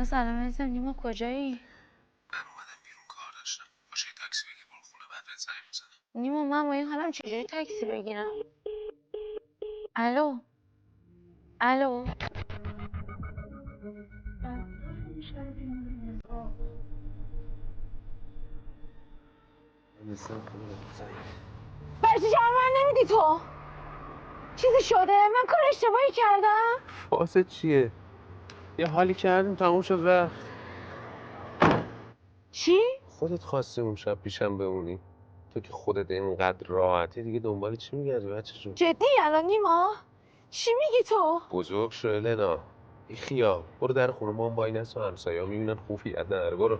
سلام عزیزم. نیما کجایی؟ من اومدم بیرون کار داشتم. باشه یه تاکسی بگیر برو خونه بعد بهت زنگ میزنم. نیما من با این حالم چجوری تاکسی بگیرم؟ الو الو برای چی جواب من نمیدی تو؟ چیزی شده؟ من کار اشتباهی کردم؟ واسه چیه؟ یه حالی کردیم تموم شد و چی؟ خودت خواستی اون شب پیشم بمونی. تو که خودت اینقدر راحتی دیگه دنبال چی میگردی بچه جون؟ جدی الان نیما؟ چی میگی تو؟ بزرگ شو النا. بی خیال برو در خونه ما وای نسو همسایه‌ها میبینن خوفیت نداره برو.